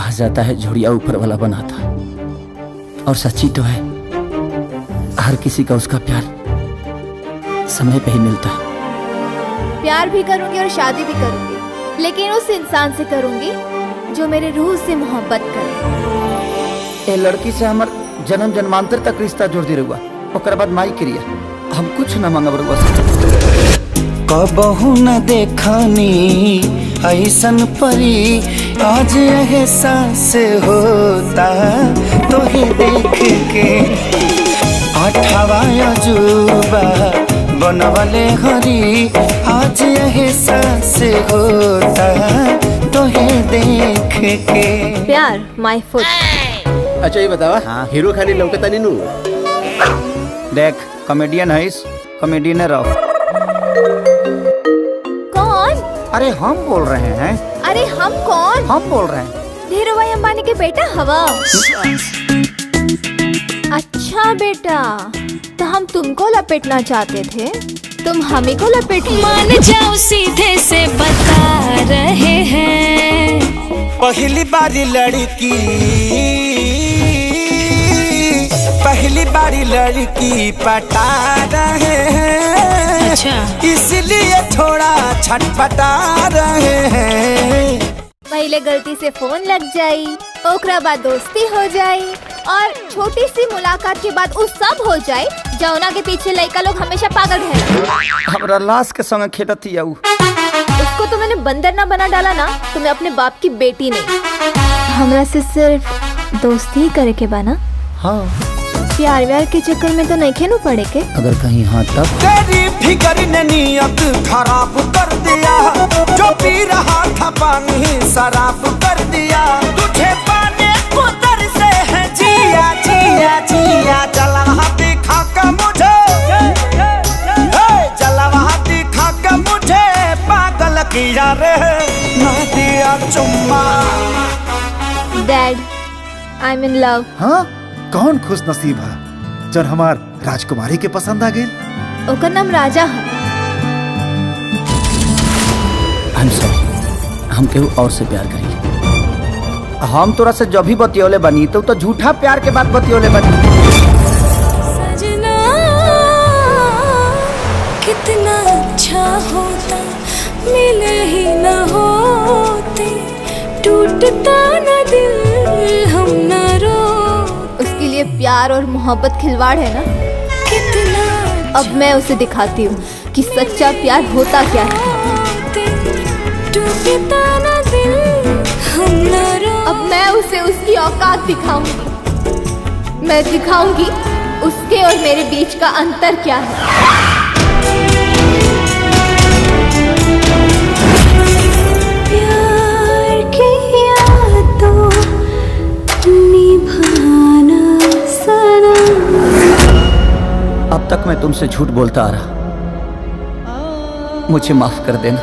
कहा जाता है झुड़िया ऊपर वाला बनाता, और सच्ची तो है, हर किसी का उसका प्यार समय पे ही मिलता है। प्यार भी करूंगी और शादी भी करूंगी, लेकिन उस इंसान से करूंगी जो मेरे रूह से मोहब्बत करे। ए लड़की से हमार जन्म जन्मांतर तक रिश्ता जोड़ दी रहुआ, ओकर बाद माई क्रिया, हम कुछ न मांगब रहुआ से। कबहू न देखनी ऐसन परी, आज एहसास होता तोहे देख के। आठवा अजूबा बनवले हरी, आज एहसास होता तोहे देख के। प्यार माय फुट। अच्छा ये बतावा, हाँ हीरो खाली लौकता नहीं नू? देख कॉमेडियन है, कॉमेडियन रहो। कौन? अरे हम बोल रहे हैं। अरे हम कौन? हम बोल रहे हैं धीरूभाई अंबानी के बेटा हवा। अच्छा बेटा, तो हम तुमको लपेटना चाहते थे, तुम हमी को लपेट। मान जाओ सीधे से बता रहे हैं, पहली बारी लड़की, पहली बारी लड़की पटा रहे हैं। अच्छा। इसलिए थोड़ा छटपटा रहे हैं। पहले गलती से फोन लग जाई, ओकरा बाद दोस्ती हो जाई, और छोटी सी मुलाकात के बाद उस सब हो जाए जौना के पीछे लड़का लोग हमेशा पागल रहेला। हमरा लाश के संग खेलती है। उसको तो मैंने बंदर ना बना डाला ना, तुम्हें अपने बाप की बेटी नहीं। हमरा से सिर्फ दोस्ती ही करे के बना। हाँ, प्यार व्यार के चक्कर में तो नहीं खेलू पड़े के। अगर कहीं हाँ तब। तेरी फिकर ने नीयत खराब कर दिया, जो पी रहा था पानी शराब कर दिया। तुझे पाने को तरसे है जिया जिया जिया, जलवा दिखा के मुझे, जलवा दिखा के मुझे पागल किया रे, ना दिया चुम्मा। Dad, I am in love. हाँ, कौन खुश नसीब है जब हमार राजकुमारी के पसंद आ गई। ओकर नाम राजा है। आई एम सॉरी, हम केहू और से प्यार करेंगे। हम तोरा से जब भी बतियोले बनी तो झूठा प्यार के बाद बतियोले बनी। सजना कितना अच्छा होता, मिले ही न होते, टूटता न दिल हम न रो। उसके लिए प्यार और मोहब्बत खिलवाड़ है ना। कितना अब मैं उसे दिखाती हूँ कि सच्चा प्यार होता क्या है। टूटता न दिल हम न रो। अब मैं उसे उसकी औकात दिखाऊंगी। मैं दिखाऊंगी उसके और मेरे बीच का अंतर क्या है। प्यार की यादों निभाना सनम। अब तक मैं तुमसे झूठ बोलता आ रहा, मुझे माफ कर देना।